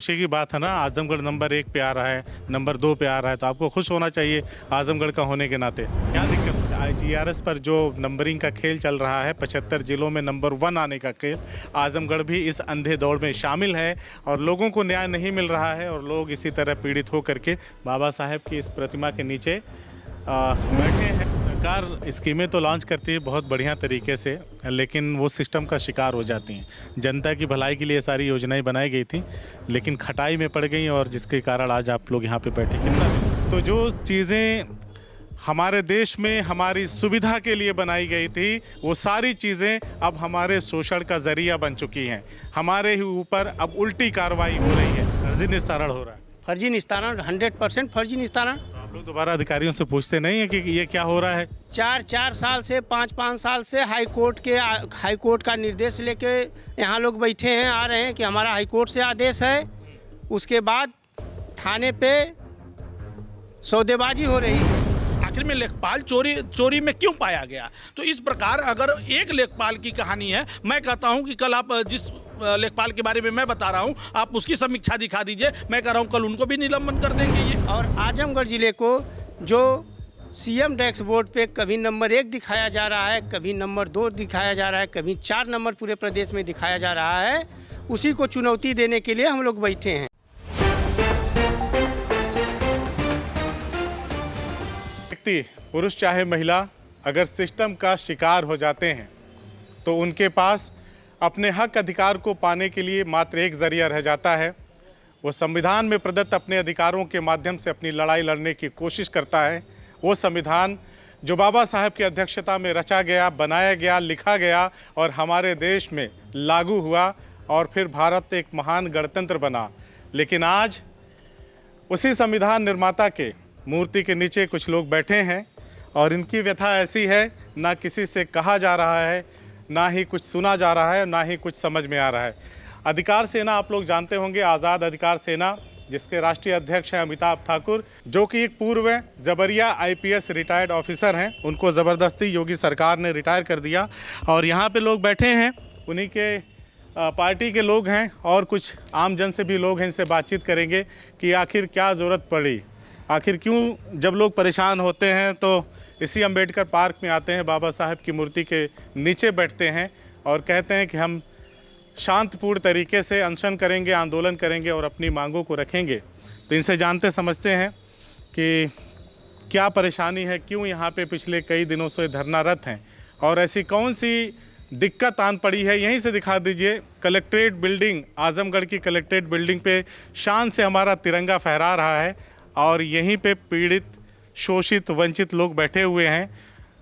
खुशी की बात है ना, आजमगढ़ नंबर 1 पे आ रहा है, नंबर 2 पे आ रहा है, तो आपको खुश होना चाहिए आजमगढ़ का होने के नाते। क्या दिक्कत है? IGRS पर जो नंबरिंग का खेल चल रहा है, 75 जिलों में नंबर 1 आने का खेल, आजमगढ़ भी इस अंधे दौड़ में शामिल है और लोगों को न्याय नहीं मिल रहा है और लोग इसी तरह पीड़ित हो करके बाबा साहेब की इस प्रतिमा के नीचे बैठे हैं। सरकार स्कीमें तो लॉन्च करती है बहुत बढ़िया तरीके से, लेकिन वो सिस्टम का शिकार हो जाती हैं। जनता की भलाई के लिए सारी योजनाएं बनाई गई थी, लेकिन खटाई में पड़ गई और जिसके कारण आज आप लोग यहाँ पे बैठे। कितना तो जो चीज़ें हमारे देश में हमारी सुविधा के लिए बनाई गई थी, वो सारी चीज़ें अब हमारे शोषण का जरिया बन चुकी हैं। हमारे ही ऊपर अब उल्टी कार्रवाई हो रही है, फर्जी निस्तारण हो रहा है। फर्जी निस्तारण 100% फर्जी निस्तारण। आप लोग दोबारा अधिकारियों से पूछते नहीं है कि ये क्या हो रहा है? 4 साल से 5 साल से हाई कोर्ट का निर्देश लेके यहाँ लोग बैठे हैं, आ रहे हैं कि हमारा हाई कोर्ट से आदेश है। उसके बाद थाने पे सौदेबाजी हो रही है। आखिर में लेखपाल चोरी में क्यों पाया गया? तो इस प्रकार अगर एक लेखपाल की कहानी है, मैं कहता हूं कि कल आप जिस लेखपाल के बारे में मैं बता रहा हूं, आप उसकी समीक्षा दिखा दीजिए। मैं कह रहा हूं कल उनको भी निलंबन कर देंगे ये। और आजमगढ़ जिले को जो सीएम डैक्स बोर्ड पे कभी नंबर 1 दिखाया जा रहा है, कभी नंबर 2 दिखाया जा रहा है, कभी 4 नंबर पूरे प्रदेश में दिखाया जा रहा है, उसी को चुनौती देने के लिए हम लोग बैठे हैं। पुरुष चाहे महिला अगर सिस्टम का शिकार हो जाते हैं तो उनके पास अपने हक अधिकार को पाने के लिए मात्र एक जरिया रह जाता है। वो संविधान में प्रदत्त अपने अधिकारों के माध्यम से अपनी लड़ाई लड़ने की कोशिश करता है। वो संविधान जो बाबा साहेब की अध्यक्षता में रचा गया, बनाया गया, लिखा गया और हमारे देश में लागू हुआ और फिर भारत एक महान गणतंत्र बना। लेकिन आज उसी संविधान निर्माता के मूर्ति के नीचे कुछ लोग बैठे हैं और इनकी व्यथा ऐसी है, ना किसी से कहा जा रहा है, ना ही कुछ सुना जा रहा है, ना ही कुछ समझ में आ रहा है। अधिकार सेना आप लोग जानते होंगे, आज़ाद अधिकार सेना, जिसके राष्ट्रीय अध्यक्ष हैं अमिताभ ठाकुर, जो कि एक पूर्व जबरिया IPS रिटायर्ड ऑफिसर हैं। उनको ज़बरदस्ती योगी सरकार ने रिटायर कर दिया और यहाँ पे लोग बैठे हैं, उन्हीं के पार्टी के लोग हैं और कुछ आम जन से भी लोग हैं। इनसे बातचीत करेंगे कि आखिर क्या ज़रूरत पड़ी, आखिर क्यों जब लोग परेशान होते हैं तो इसी अंबेडकर पार्क में आते हैं, बाबा साहेब की मूर्ति के नीचे बैठते हैं और कहते हैं कि हम शांतिपूर्ण तरीके से अनशन करेंगे, आंदोलन करेंगे और अपनी मांगों को रखेंगे। तो इनसे जानते समझते हैं कि क्या परेशानी है, क्यों यहाँ पे पिछले कई दिनों से धरनारत हैं और ऐसी कौन सी दिक्कत आन पड़ी है। यहीं से दिखा दीजिए, कलेक्ट्रेट बिल्डिंग, आजमगढ़ की कलेक्ट्रेट बिल्डिंग पे शान से हमारा तिरंगा फहरा रहा है और यहीं पे पीड़ित, शोषित, वंचित लोग बैठे हुए हैं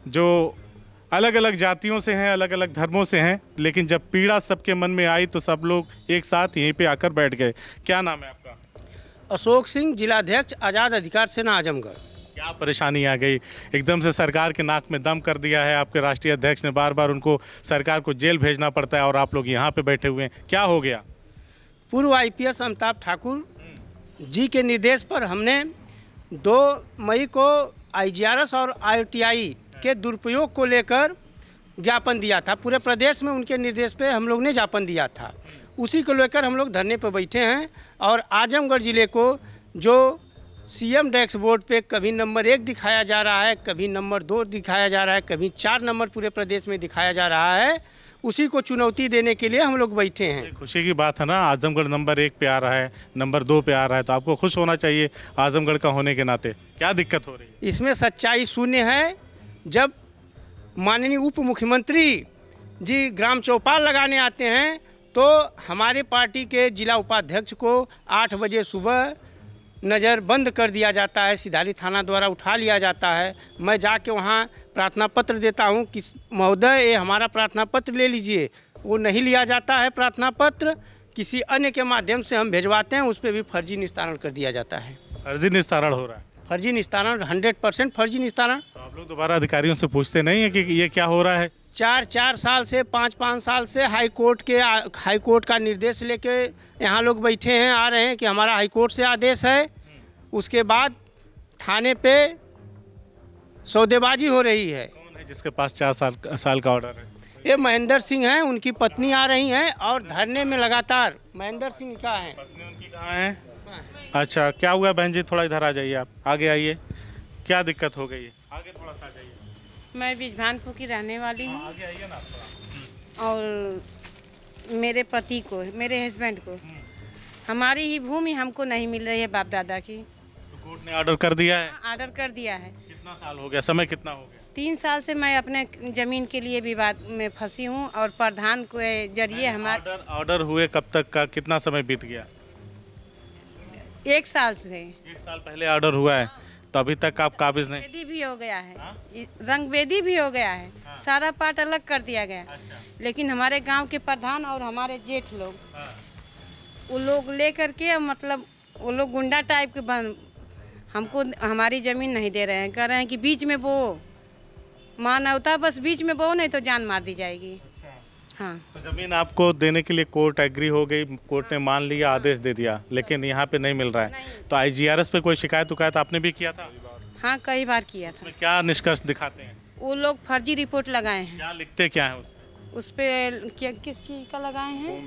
जो अलग अलग जातियों से हैं, अलग अलग धर्मों से हैं, लेकिन जब पीड़ा सबके मन में आई तो सब लोग एक साथ यहीं पे आकर बैठ गए। क्या नाम है आपका? अशोक सिंह, जिलाध्यक्ष आज़ाद अधिकार सेना आजमगढ़। क्या परेशानी आ गई? एकदम से सरकार के नाक में दम कर दिया है आपके राष्ट्रीय अध्यक्ष ने, बार बार उनको सरकार को जेल भेजना पड़ता है और आप लोग यहाँ पे बैठे हुए हैं, क्या हो गया? पूर्व IPS अमिताभ ठाकुर जी के निर्देश पर हमने 2 मई को IGRS और RTI के दुरुपयोग को लेकर ज्ञापन दिया था। पूरे प्रदेश में उनके निर्देश पे हम लोग ने ज्ञापन दिया था। उसी को लेकर हम लोग धरने पर बैठे हैं और आजमगढ़ ज़िले को जो सीएम डैक्स बोर्ड पे कभी नंबर 1 दिखाया जा रहा है, कभी नंबर 2 दिखाया जा रहा है, कभी 4 नंबर पूरे प्रदेश में दिखाया जा रहा है, उसी को चुनौती देने के लिए हम लोग बैठे हैं। खुशी की बात है ना, आजमगढ़ नंबर 1 पे आ रहा है, नंबर 2 पे आ रहा है, तो आपको खुश होना चाहिए आजमगढ़ का होने के नाते। क्या दिक्कत हो रही है? इसमें सच्चाई शून्य है। जब माननीय उप मुख्यमंत्री जी ग्राम चौपाल लगाने आते हैं तो हमारे पार्टी के जिला उपाध्यक्ष को 8 बजे सुबह नज़र बंद कर दिया जाता है, सिधारी थाना द्वारा उठा लिया जाता है। मैं जाके वहाँ प्रार्थना पत्र देता हूँ कि महोदय ये हमारा प्रार्थना पत्र ले लीजिए, वो नहीं लिया जाता है। प्रार्थना पत्र किसी अन्य के माध्यम से हम भिजवाते हैं, उस पर भी फर्जी निस्तारण कर दिया जाता है। फर्जी निस्तारण हो रहा है? फर्जी निस्तारण 100% फर्जी निस्तारण। तो आप लोग दोबारा अधिकारियों से पूछते नहीं है कि ये क्या हो रहा है? 4 साल से 5 साल से हाई कोर्ट का निर्देश लेके यहाँ लोग बैठे हैं, आ रहे हैं कि हमारा हाई कोर्ट से आदेश है। उसके बाद थाने पे सौदेबाजी हो रही है। कौन है जिसके पास 4 साल का ऑर्डर है? ये महेंद्र सिंह हैं, उनकी पत्नी आ रही हैं और धरने में लगातार। महेंद्र सिंह का है। पत्नी उनकी कहाँ है? अच्छा, क्या हुआ बहन जी? थोड़ा इधर आ जाइए, आप आगे आइए। क्या दिक्कत हो गई है? आगे थोड़ा सा आ जाइए। मैं बिजभानपुर की रहने वाली हूँ आगे आइए ना थोड़ा। और मेरे पति को, मेरे हस्बैंड को हमारी ही भूमि हमको नहीं मिल रही है बाप दादा की। तो कोर्ट ने ऑर्डर कर दिया है? ऑर्डर कर दिया है। कितना साल हो गया? समय कितना हो गया? 3 साल से मैं अपने ज़मीन के लिए विवाद में फंसी हूँ और प्रधान के जरिए हमारे ऑर्डर हुए कब तक का? कितना समय बीत गया? 1 साल से 1 साल पहले ऑर्डर हुआ है, तो अभी तक आप काबिज नहीं? वेदी भी हो गया है, रंग वेदी भी हो गया है, सारा पार्ट अलग कर दिया गया। अच्छा। लेकिन हमारे गांव के प्रधान और हमारे जेठ लोग वो लोग ले करके, मतलब वो लोग गुंडा टाइप के बन हमको हमारी ज़मीन नहीं दे रहे हैं। कह रहे हैं कि बीच में बो, मानवता बस बीच में बो, नहीं तो जान मार दी जाएगी। हाँ, तो जमीन आपको देने के लिए कोर्ट एग्री हो गई, कोर्ट ने मान लिया, आदेश दे दिया, लेकिन यहाँ पे नहीं मिल रहा है। तो IGRS पे कोई शिकायत उकायत आपने भी किया था? हाँ, कई बार किया था। उसमें क्या निष्कर्ष दिखाते हैं? वो लोग फर्जी रिपोर्ट लगाए हैं। क्या लिखते क्या है उसमें? उस पे क्या, किस चीज़ का लगाए हैं?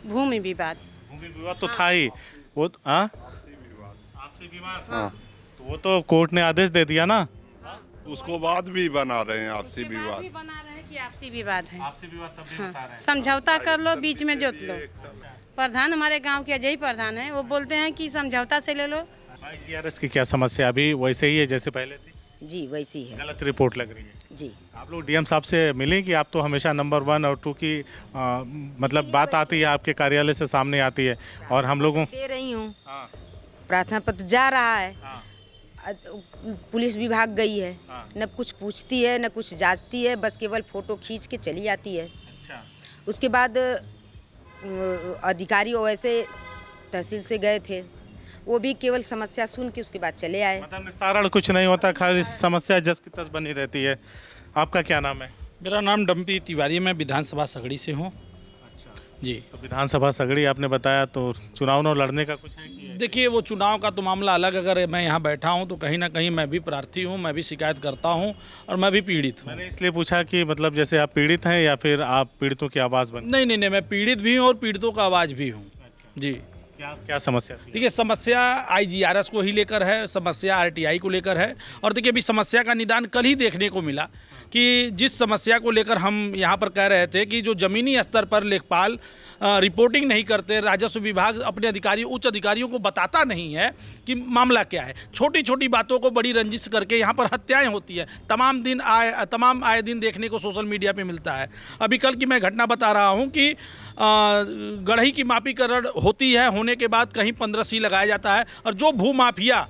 भूमि विवाद। भूमि विवाद तो था ही वो। हाँ, आपसी विवाद। हाँ, तो वो तो कोर्ट ने आदेश दे दिया ना। उसको बाद भी बना रहे हैं आपसी उसके बाद विवाद। भी बना रहे हैं कि आपसी विवाद है। आपसी विवाद तब भी बता रहे हैं। समझौता कर लो, बीच में जोत लो। प्रधान हमारे गांव के अजय प्रधान है, वो बोलते हैं कि समझौता से ले लो। IGRS की क्या समस्या? अभी वैसे ही है जैसे पहले थी? जी वैसी है गलत रिपोर्ट लग रही है। जी। आप लोग DM साहब से मिले कि आप तो हमेशा नंबर 1 और 2 की मतलब बात आती है, आपके कार्यालय से सामने आती है, और हम लोगों दे रही हूँ, हाँ, प्रार्थना पत्र जा रहा है, हाँ, पुलिस विभाग गई है, हाँ। न कुछ पूछती है न कुछ जांचती है, बस केवल फोटो खींच के चली जाती है। अच्छा, उसके बाद अधिकारी वैसे तहसील से गए थे, वो भी केवल समस्या सुन के उसके बाद चले आए। मतलब निस्तारण कुछ नहीं होता, खाली समस्या जस की तस बनी रहती है। आपका क्या नाम है? मेरा नाम डम्पी तिवारी है, मैं विधानसभा सगड़ी से हूँ। अच्छा, जी। तो विधानसभा सगड़ी आपने बताया, तो चुनाव लड़ने का कुछ है कि? देखिए, वो चुनाव का तो मामला अलग। अगर मैं यहाँ बैठा हूँ तो कहीं ना कहीं मैं भी प्रार्थी हूँ, मैं भी शिकायत करता हूँ और मैं भी पीड़ित हूँ। मैंने इसलिए पूछा कि मतलब जैसे आप पीड़ित हैं या फिर आप पीड़ितों की आवाज़ बन? नहीं, मैं पीड़ित भी हूँ और पीड़ितों का आवाज़ भी हूँ। जी। क्या समस्या थी? देखिए, समस्या IGRS को ही लेकर है, समस्या RTI को लेकर है। और देखिए, अभी समस्या का निदान कल ही देखने को मिला कि जिस समस्या को लेकर हम यहाँ पर कह रहे थे कि जो ज़मीनी स्तर पर लेखपाल रिपोर्टिंग नहीं करते, राजस्व विभाग अपने अधिकारियों, उच्च अधिकारियों को बताता नहीं है कि मामला क्या है। छोटी छोटी बातों को बड़ी रंजिश करके यहाँ पर हत्याएं होती हैं। तमाम आए दिन देखने को सोशल मीडिया पे मिलता है। अभी कल की मैं घटना बता रहा हूँ कि गढ़ई की मापीकरण होती है, होने के बाद कहीं 15C लगाया जाता है, और जो भूमाफिया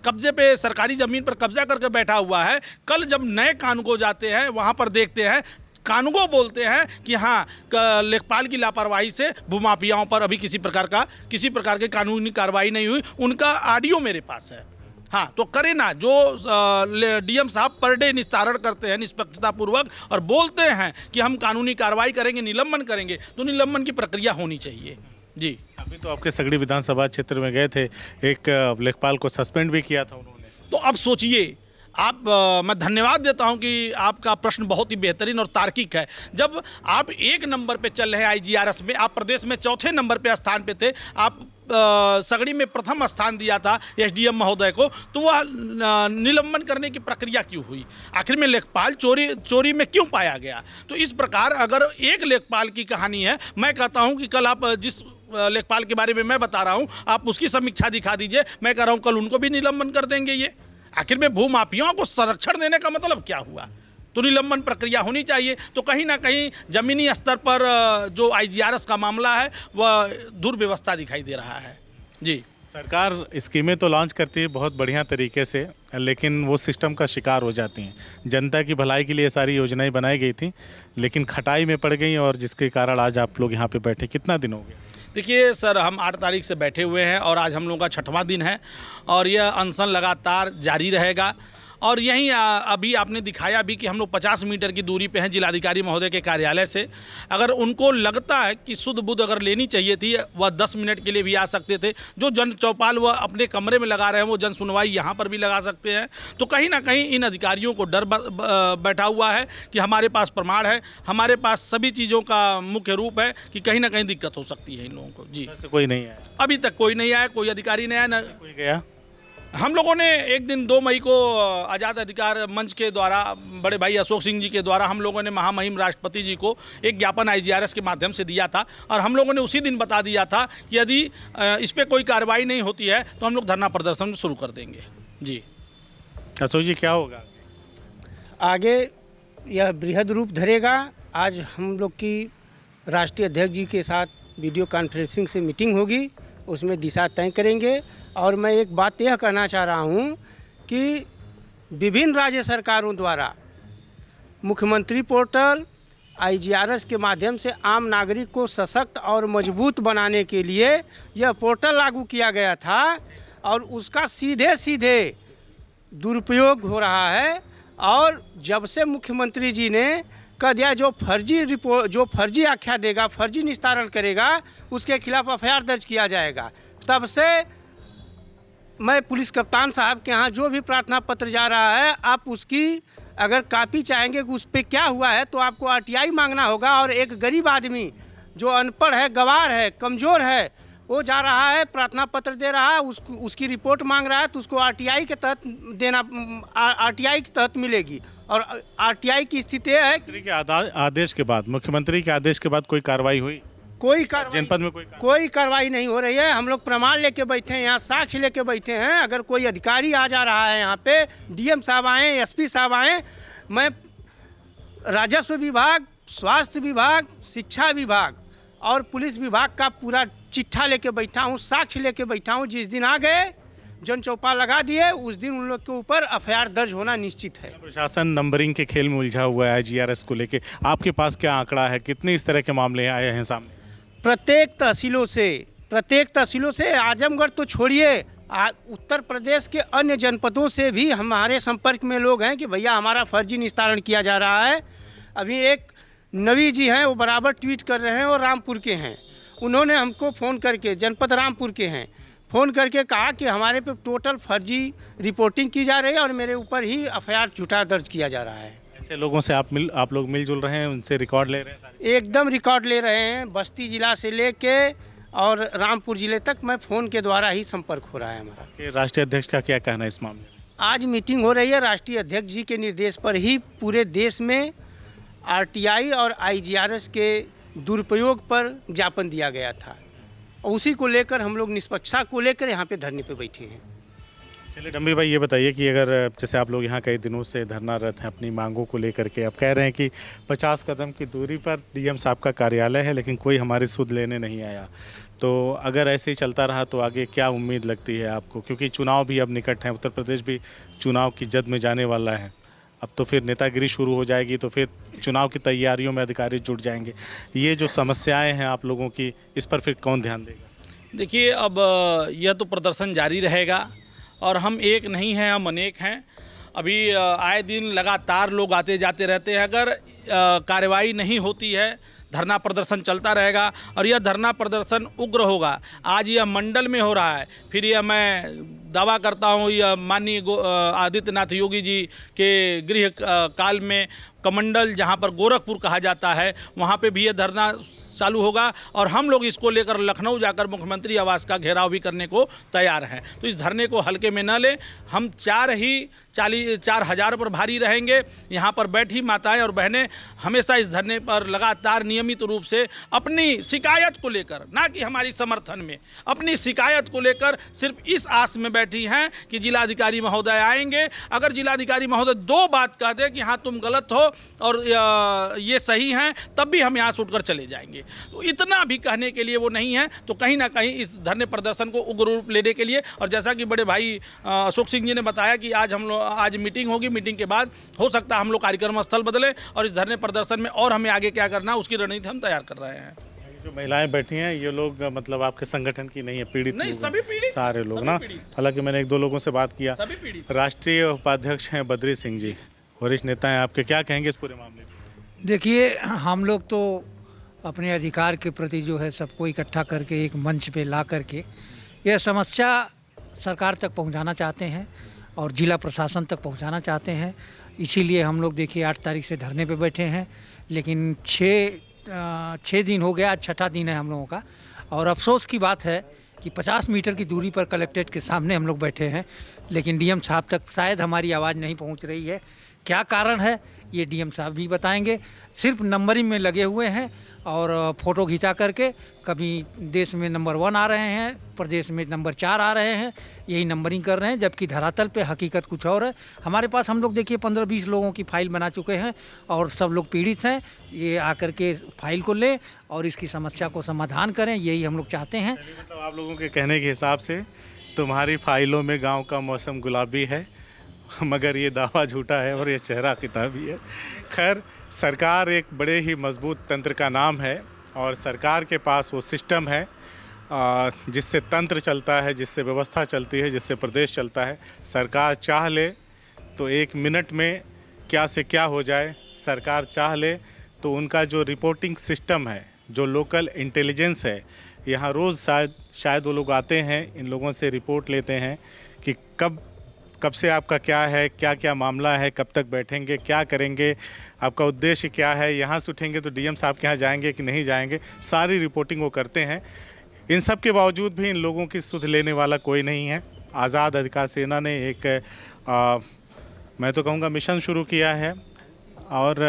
कब्जे पे सरकारी ज़मीन पर कब्जा करके बैठा हुआ है, कल जब नए कानूनगो जाते हैं वहाँ पर देखते हैं, कानूनगो बोलते हैं कि हाँ, लेखपाल की लापरवाही से भूमाफियाओं पर अभी किसी प्रकार की कानूनी कार्रवाई नहीं हुई। उनका ऑडियो मेरे पास है। हाँ, तो करे ना, जो DM साहब पर डे निस्तारण करते हैं निष्पक्षतापूर्वक और बोलते हैं कि हम कानूनी कार्रवाई करेंगे, निलंबन करेंगे, तो निलंबन की प्रक्रिया होनी चाहिए। जी। अभी तो आपके सगड़ी विधानसभा क्षेत्र में गए थे, एक लेखपाल को सस्पेंड भी किया था उन्होंने। तो अब सोचिए आप, मैं धन्यवाद देता हूं कि आपका प्रश्न बहुत ही बेहतरीन और तार्किक है। जब आप 1 नंबर पे चल रहे हैं IGRS में, आप प्रदेश में 4थे नंबर पे स्थान पे थे, आप सगड़ी में प्रथम स्थान दिया था SDM महोदय को, तो वह निलंबन करने की प्रक्रिया क्यों हुई? आखिर में लेखपाल चोरी में क्यों पाया गया? तो इस प्रकार अगर एक लेखपाल की कहानी है, मैं कहता हूं कि कल आप जिस लेखपाल के बारे में मैं बता रहा हूं, आप उसकी समीक्षा दिखा दीजिए। मैं कह रहा हूं कल उनको भी निलंबन कर देंगे। ये आखिर में भूमाफियाओं को संरक्षण देने का मतलब क्या हुआ? तो निलंबन प्रक्रिया होनी चाहिए। तो कहीं ना कहीं जमीनी स्तर पर जो IGRS का मामला है वह दुर्व्यवस्था दिखाई दे रहा है। जी। सरकार स्कीमें तो लॉन्च करती है बहुत बढ़िया तरीके से, लेकिन वो सिस्टम का शिकार हो जाती हैं। जनता की भलाई के लिए सारी योजनाएं बनाई गई थी, लेकिन खटाई में पड़ गई, और जिसके कारण आज आप लोग यहाँ पे बैठे। कितना दिन हो गया? देखिए सर, हम 8 तारीख से बैठे हुए हैं और आज हम लोगों का 6वां दिन है, और यह अनशन लगातार जारी रहेगा। और यहीं अभी आपने दिखाया भी कि हम लोग 50 मीटर की दूरी पे हैं जिलाधिकारी महोदय के कार्यालय से। अगर उनको लगता है कि शुद्ध बुद्ध अगर लेनी चाहिए थी, वह 10 मिनट के लिए भी आ सकते थे। जो जन चौपाल वह अपने कमरे में लगा रहे हैं, वो जन सुनवाई यहाँ पर भी लगा सकते हैं। तो कहीं ना कहीं इन अधिकारियों को डर बैठा हुआ है कि हमारे पास प्रमाण है, हमारे पास सभी चीज़ों का मुख्य रूप है कि कहीं ना कहीं दिक्कत हो सकती है इन लोगों को। जी, कोई नहीं आया अभी तक कोई नहीं आया, कोई अधिकारी नहीं आया, ना कोई गया। हम लोगों ने एक दिन 2 मई को आज़ाद अधिकार मंच के द्वारा, बड़े भाई अशोक सिंह जी के द्वारा, हम लोगों ने महामहिम राष्ट्रपति जी को एक ज्ञापन IGRS के माध्यम से दिया था। और हम लोगों ने उसी दिन बता दिया था कि यदि इस पर कोई कार्रवाई नहीं होती है तो हम लोग धरना प्रदर्शन शुरू कर देंगे। जी अशोक जी, क्या होगा आगे? यह बृहद रूप धरेगा। आज हम लोग की राष्ट्रीय अध्यक्ष जी के साथ वीडियो कॉन्फ्रेंसिंग से मीटिंग होगी, उसमें दिशा तय करेंगे। और मैं एक बात यह कहना चाह रहा हूँ कि विभिन्न राज्य सरकारों द्वारा मुख्यमंत्री पोर्टल, IGRS के माध्यम से आम नागरिक को सशक्त और मजबूत बनाने के लिए यह पोर्टल लागू किया गया था, और उसका सीधे सीधे दुरुपयोग हो रहा है। और जब से मुख्यमंत्री जी ने कह दिया जो फर्जी आख्या देगा, फर्जी निस्तारण करेगा, उसके खिलाफ FIR दर्ज किया जाएगा, तब से मैं पुलिस कप्तान साहब के यहाँ जो भी प्रार्थना पत्र जा रहा है, आप उसकी अगर कापी चाहेंगे कि उस पर क्या हुआ है तो आपको RTI मांगना होगा। और एक गरीब आदमी जो अनपढ़ है, गंवार है, कमज़ोर है, वो जा रहा है, प्रार्थना पत्र दे रहा है, उसकी रिपोर्ट मांग रहा है, तो उसको RTI के तहत देना, RTI के तहत मिलेगी। और RTI की स्थिति है कि आदेश के बाद, मुख्यमंत्री के आदेश के बाद कोई कार्रवाई हुई? कोई कार्रवाई जनपद में कोई कार्रवाई नहीं हो रही है। हम लोग प्रमाण लेके बैठे हैं, यहाँ साक्ष्य लेके बैठे हैं। अगर कोई अधिकारी आ जा रहा है यहाँ पे, DM साहब आए, SP साहब आए, मैं राजस्व विभाग, स्वास्थ्य विभाग, शिक्षा विभाग और पुलिस विभाग का पूरा चिट्ठा लेके बैठा हूँ, साक्ष्य लेके बैठा हूँ। जिस दिन आ गए, जन चौपाल लगा दिए, उस दिन उन लोग के ऊपर FIR दर्ज होना निश्चित है। प्रशासन नंबरिंग के खेल में उलझा हुआ है IGRS को लेके, आपके पास क्या आंकड़ा है, कितने इस तरह के मामले आए हैं सामने? प्रत्येक तहसीलों से आजमगढ़ तो छोड़िए, उत्तर प्रदेश के अन्य जनपदों से भी हमारे संपर्क में लोग हैं कि भैया हमारा फर्जी निस्तारण किया जा रहा है। अभी एक नवी जी हैं, वो बराबर ट्वीट कर रहे हैं, और रामपुर के हैं। उन्होंने हमको फ़ोन करके, जनपद रामपुर के हैं, फ़ोन करके कहा कि हमारे पे टोटल फर्जी रिपोर्टिंग की जा रही है और मेरे ऊपर ही FIR झूठा दर्ज किया जा रहा है। ऐसे लोगों से आप लोग मिलजुल रहे हैं, उनसे रिकॉर्ड ले रहे हैं? एकदम रिकॉर्ड ले रहे हैं। बस्ती जिला से लेके और रामपुर जिले तक मैं फ़ोन के द्वारा ही संपर्क हो रहा है हमारा। राष्ट्रीय अध्यक्ष का क्या कहना है इस मामले में? आज मीटिंग हो रही है, राष्ट्रीय अध्यक्ष जी के निर्देश पर ही पूरे देश में RTI और IGRS के दुरुपयोग पर ज्ञापन दिया गया था। उसी को लेकर हम लोग निष्पक्षता को लेकर यहाँ पे धरने पे बैठे हैं। चलिए डम्बी भाई, ये बताइए कि अगर जैसे आप लोग यहाँ कई दिनों से धरनारत हैं अपनी मांगों को लेकर के, अब कह रहे हैं कि 50 कदम की दूरी पर DM साहब का कार्यालय है, लेकिन कोई हमारी सुध लेने नहीं आया, तो अगर ऐसे ही चलता रहा तो आगे क्या उम्मीद लगती है आपको? क्योंकि चुनाव भी अब निकट हैं, उत्तर प्रदेश भी चुनाव की जद में जाने वाला है। अब तो फिर नेतागिरी शुरू हो जाएगी, तो फिर चुनाव की तैयारियों में अधिकारी जुट जाएंगे। ये जो समस्याएं हैं आप लोगों की, इस पर फिर कौन ध्यान देगा? देखिए, अब यह तो प्रदर्शन जारी रहेगा, और हम एक नहीं हैं, हम अनेक हैं। अभी आए दिन लगातार लोग आते जाते रहते हैं। अगर कार्रवाई नहीं होती है, धरना प्रदर्शन चलता रहेगा, और यह धरना प्रदर्शन उग्र होगा। आज यह मंडल में हो रहा है, फिर यह मैं दावा करता हूँ, यह माननीय आदित्यनाथ योगी जी के गृह काल में कमंडल, जहाँ पर गोरखपुर कहा जाता है, वहाँ पे भी यह धरना चालू होगा। और हम लोग इसको लेकर लखनऊ जाकर मुख्यमंत्री आवास का घेराव भी करने को तैयार हैं। तो इस धरने को हल्के में न लें। हम 4,000 पर भारी रहेंगे। यहाँ पर बैठी माताएं और बहनें हमेशा इस धरने पर लगातार नियमित रूप से अपनी शिकायत को लेकर, ना कि हमारी समर्थन में, अपनी शिकायत को लेकर सिर्फ इस आस में बैठी हैं कि जिलाधिकारी महोदय आएंगे। अगर जिलाधिकारी महोदय 2 बात कह दे कि हाँ तुम गलत हो और ये सही हैं, तब भी हम यहाँ से उठकर चले जाएंगे। तो इतना भी कहने के लिए वो नहीं है। तो कहीं ना कहीं इस धरने प्रदर्शन को उग्र रूप लेने के लिए, और जैसा कि बड़े भाई अशोक सिंह जी ने बताया कि आज मीटिंग होगी, मीटिंग के बाद हो सकता है हम लोग कार्यक्रम स्थल बदलें, और इस धरने प्रदर्शन में और हमें आगे क्या करना उसकी रणनीति हम तैयार कर रहे हैं। जो महिलाएं बैठी हैं ये लोग मतलब आपके संगठन की नहीं है, पीड़ित नहीं, लोग सभी हैं, पीड़ित, सारे लोग सभी ना। पीड़ित। हालांकि मैंने एक दो लोगों से बात किया। सभी पीड़ित। राष्ट्रीय उपाध्यक्ष हैं बद्री सिंह जी, वरिष्ठ नेता हैं आपके, क्या कहेंगे इस पूरे मामले में? देखिए, हम लोग तो अपने अधिकार के प्रति जो है सबको इकट्ठा करके एक मंच पे ला करके यह समस्या सरकार तक पहुंचाना चाहते हैं और जिला प्रशासन तक पहुंचाना चाहते हैं। इसीलिए हम लोग देखिए 8 तारीख से धरने पे बैठे हैं, लेकिन 6 दिन हो गया, आज 6ठा दिन है हम लोगों का। और अफसोस की बात है कि 50 मीटर की दूरी पर कलेक्ट्रेट के सामने हम लोग बैठे हैं, लेकिन डीएम साहब तक शायद हमारी आवाज़ नहीं पहुंच रही है। क्या कारण है ये डीएम साहब भी बताएंगे। सिर्फ नंबरिंग में लगे हुए हैं और फ़ोटो खिंचा करके कभी देश में नंबर 1 आ रहे हैं, प्रदेश में नंबर 4 आ रहे हैं, यही नंबरिंग कर रहे हैं, जबकि धरातल पे हकीकत कुछ और है। हमारे पास हम लोग देखिए 15-20 लोगों की फ़ाइल बना चुके हैं और सब लोग पीड़ित हैं। ये आकर के फ़ाइल को लें और इसकी समस्या को समाधान करें, यही हम लोग चाहते हैं। मतलब आप लोगों के कहने के हिसाब से तुम्हारी फाइलों में गांव का मौसम गुलाबी है, मगर ये दावा झूठा है और ये चेहरा किताबी है। खैर, सरकार एक बड़े ही मजबूत तंत्र का नाम है और सरकार के पास वो सिस्टम है जिससे तंत्र चलता है, जिससे व्यवस्था चलती है, जिससे प्रदेश चलता है। सरकार चाह ले तो 1 मिनट में क्या से क्या हो जाए। सरकार चाह ले तो उनका जो रिपोर्टिंग सिस्टम है, जो लोकल इंटेलिजेंस है, यहाँ रोज़ शायद वो लोग आते हैं, इन लोगों से रिपोर्ट लेते हैं कि कब से आपका क्या है, क्या क्या मामला है, कब तक बैठेंगे, क्या करेंगे, आपका उद्देश्य क्या है, यहाँ से उठेंगे तो डीएम साहब के यहाँ जाएंगे कि नहीं जाएंगे, सारी रिपोर्टिंग वो करते हैं। इन सब के बावजूद भी इन लोगों की सुध लेने वाला कोई नहीं है। आज़ाद अधिकार सेना ने एक मैं तो कहूँगा मिशन शुरू किया है और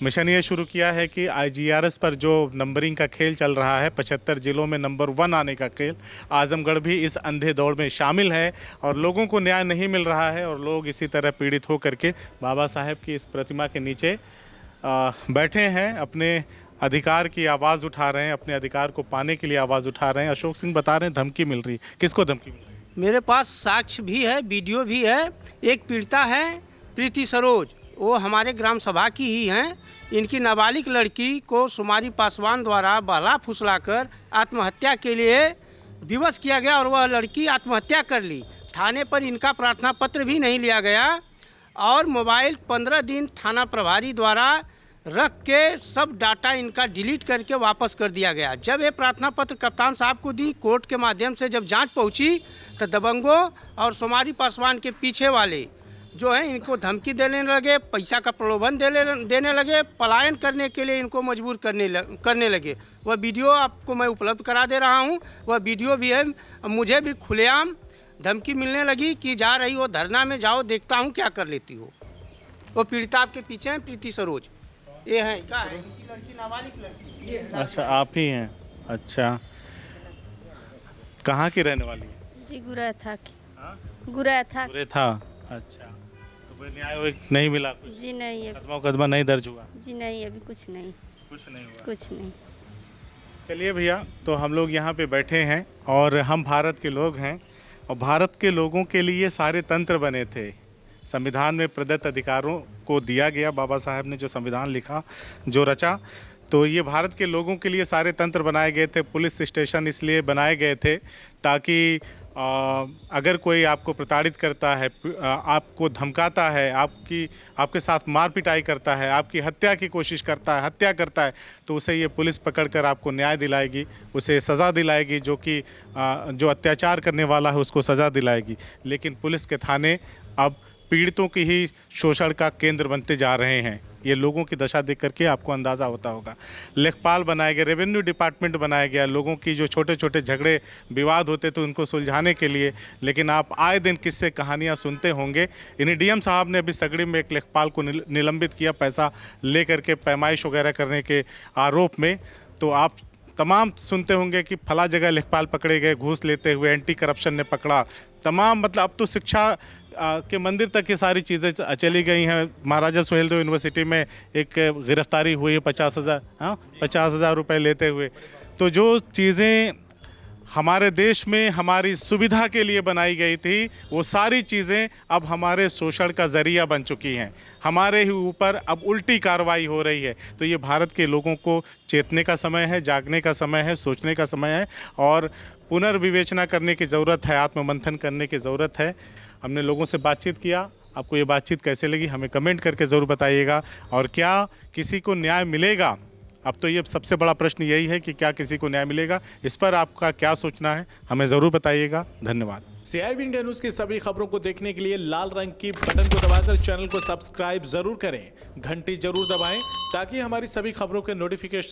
मिशन ये शुरू किया है कि आईजीआरएस पर जो नंबरिंग का खेल चल रहा है, 75 जिलों में नंबर 1 आने का खेल, आजमगढ़ भी इस अंधे दौड़ में शामिल है और लोगों को न्याय नहीं मिल रहा है और लोग इसी तरह पीड़ित हो करके बाबा साहेब की इस प्रतिमा के नीचे बैठे हैं, अपने अधिकार की आवाज़ उठा रहे हैं, अपने अधिकार को पाने के लिए आवाज़ उठा रहे हैं। अशोक सिंह बता रहे हैं धमकी मिल रही, किसको धमकी मिल रही? मेरे पास साक्ष्य भी है, वीडियो भी है। एक पीड़िता है प्रीति सरोज, वो हमारे ग्राम सभा की ही हैं। इनकी नाबालिग लड़की को सुमारी पासवान द्वारा बहला फुसलाकर आत्महत्या के लिए विवश किया गया और वह लड़की आत्महत्या कर ली। थाने पर इनका प्रार्थना पत्र भी नहीं लिया गया और मोबाइल 15 दिन थाना प्रभारी द्वारा रख के सब डाटा इनका डिलीट करके वापस कर दिया गया। जब ये प्रार्थना पत्र कप्तान साहब को दी, कोर्ट के माध्यम से जब जांच पहुंची तो दबंगों और सुमारी पासवान के पीछे वाले जो हैं इनको धमकी देने लगे, पैसा का प्रलोभन देने लगे, पलायन करने के लिए इनको मजबूर करने लगे। वह वीडियो आपको मैं उपलब्ध करा दे रहा हूं, वह वीडियो भी है। मुझे भी खुलेआम धमकी मिलने लगी कि जा रही हो धरना में, जाओ देखता हूं क्या कर लेती हो। वो पीड़िता आपके पीछे हैं प्रीति सरोज, ये है क्या है इनकी लड़की, नाबालिग लड़की। अच्छा, आप ही हैं? अच्छा, कहाँ की रहने वाली है? जी गुरा था पूरे था। अच्छा, तो कोई न्याय नहीं मिला कुछ? जी नहीं, अभी मुकदमा नहीं दर्ज हुआ? जी नहीं, अभी कुछ नहीं हुआ। कुछ नहीं। चलिए भैया, तो हम लोग यहाँ पे बैठे हैं और हम भारत के लोग हैं और भारत के लोगों के लिए सारे तंत्र बने थे। संविधान में प्रदत्त अधिकारों को दिया गया, बाबा साहब ने जो संविधान लिखा, जो रचा, तो ये भारत के लोगों के लिए सारे तंत्र बनाए गए थे। पुलिस स्टेशन इसलिए बनाए गए थे ताकि अगर कोई आपको प्रताड़ित करता है, आपको धमकाता है, आपके साथ मार पिटाई करता है, आपकी हत्या की कोशिश करता है, हत्या करता है, तो उसे ये पुलिस पकड़कर आपको न्याय दिलाएगी, उसे सज़ा दिलाएगी, जो अत्याचार करने वाला है उसको सज़ा दिलाएगी। लेकिन पुलिस के थाने अब पीड़ितों की ही शोषण का केंद्र बनते जा रहे हैं। ये लोगों की दशा देख करके आपको अंदाज़ा होता होगा। लेखपाल बनाए गए, रेवेन्यू डिपार्टमेंट बनाया गया, लोगों की जो छोटे छोटे झगड़े विवाद होते थे उनको सुलझाने के लिए। लेकिन आप आए दिन किस्से कहानियाँ सुनते होंगे। इन्हीं डीएम साहब ने अभी सगड़ी में एक लेखपाल को निलंबित किया पैसा ले करके, पैमाइश वगैरह करने के आरोप में। तो आप तमाम सुनते होंगे कि फला जगह लेखपाल पकड़े गए घूस लेते हुए, एंटी करप्शन ने पकड़ा, तमाम मतलब अब तो शिक्षा के मंदिर तक ये सारी चीज़ें चली गई हैं। महाराजा सुहेलदेव यूनिवर्सिटी में एक गिरफ्तारी हुई है 50,000 रुपये लेते हुए। तो जो चीज़ें हमारे देश में हमारी सुविधा के लिए बनाई गई थी, वो सारी चीज़ें अब हमारे शोषण का जरिया बन चुकी हैं। हमारे ही ऊपर अब उल्टी कार्रवाई हो रही है। तो ये भारत के लोगों को चेतने का समय है, जागने का समय है, सोचने का समय है और पुनर्विवेचना करने की ज़रूरत है, आत्ममंथन करने की ज़रूरत है। हमने लोगों से बातचीत किया। आपको ये बातचीत कैसे लगी हमें कमेंट करके ज़रूर बताइएगा। और क्या किसी को न्याय मिलेगा? अब तो ये सबसे बड़ा प्रश्न यही है कि क्या किसी को न्याय मिलेगा? इस पर आपका क्या सोचना है हमें ज़रूर बताइएगा। धन्यवाद। CIB इंडिया न्यूज़ की सभी खबरों को देखने के लिए लाल रंग की बटन को दबाकर चैनल को सब्सक्राइब जरूर करें, घंटी जरूर दबाएं ताकि हमारी सभी खबरों के नोटिफिकेशन